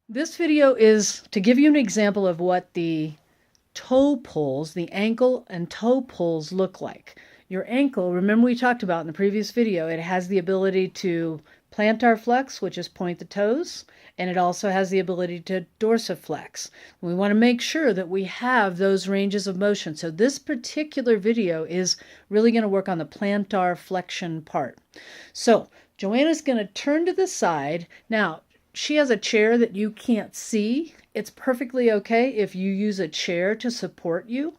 This video is to give you an example of what the toe pulls, the ankle and toe pulls look like. Your ankle, remember we talked about in the previous video, it has the ability to plantar flex, which is point the toes, and it also has the ability to dorsiflex. We want to make sure that we have those ranges of motion. So this particular video is really going to work on the plantar flexion part. So Joanna's going to turn to the side. Now, she has a chair that you can't see. It's perfectly okay if you use a chair to support you,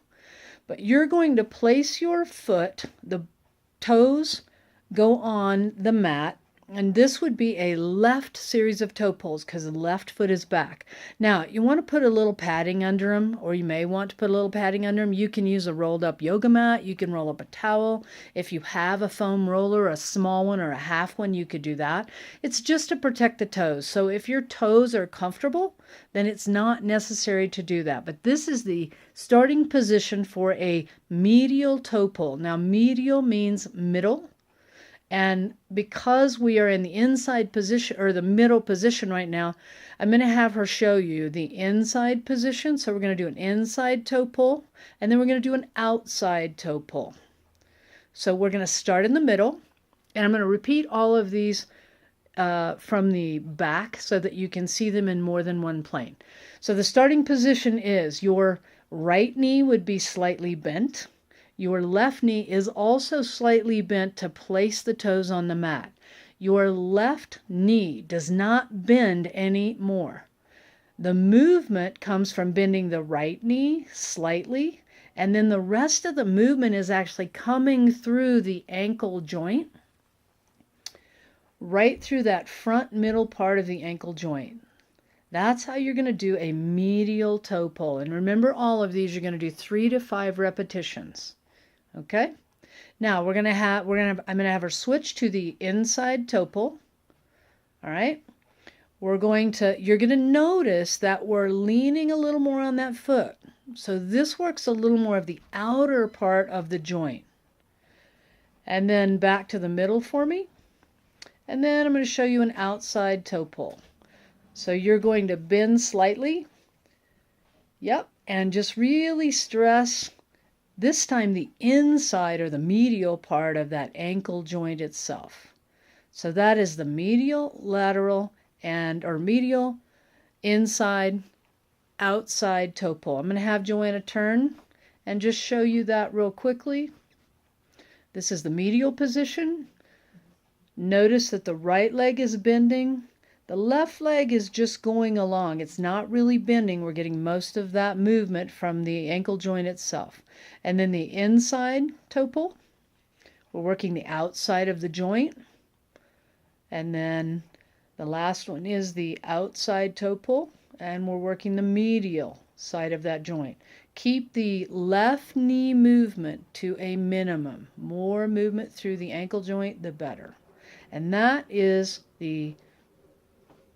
but you're going to place your foot, the toes go on the mat, and this would be a left series of toe pulls because the left foot is back. Now, you want to put a little padding under them, or you may want to put a little padding under them. You can use a rolled up yoga mat. You can roll up a towel. If you have a foam roller, a small one or a half one, you could do that. It's just to protect the toes. So if your toes are comfortable, then it's not necessary to do that. But this is the starting position for a medial toe pull. Now, medial means middle. And because we are in the inside position or the middle position right now, I'm going to have her show you the inside position. So we're going to do an inside toe pull, and then we're going to do an outside toe pull. So we're going to start in the middle, and I'm going to repeat all of these from the back so that you can see them in more than one plane. So the starting position is your right knee would be slightly bent. Your left knee is also slightly bent to place the toes on the mat. Your left knee does not bend anymore. The movement comes from bending the right knee slightly, and then the rest of the movement is actually coming through the ankle joint, right through that front middle part of the ankle joint. That's how you're going to do a medial toe pull. And remember, all of these, you're going to do 3 to 5 repetitions. Okay, now I'm going to have her switch to the inside toe pull. All right, you're going to notice that we're leaning a little more on that foot. So this works a little more of the outer part of the joint. And then back to the middle for me. And then I'm going to show you an outside toe pull. So you're going to bend slightly. Yep, and just really stress this time the inside or the medial part of that ankle joint itself. So that is the medial, lateral, or medial, inside, outside toe pull. I'm going to have Joanna turn and just show you that real quickly. This is the medial position. Notice that the right leg is bending. The left leg is just going along. It's not really bending. We're getting most of that movement from the ankle joint itself. And then the inside toe pull, we're working the outside of the joint. And then the last one is the outside toe pull, and we're working the medial side of that joint. Keep the left knee movement to a minimum. More movement through the ankle joint, the better. And that is the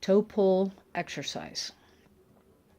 toe pull exercise.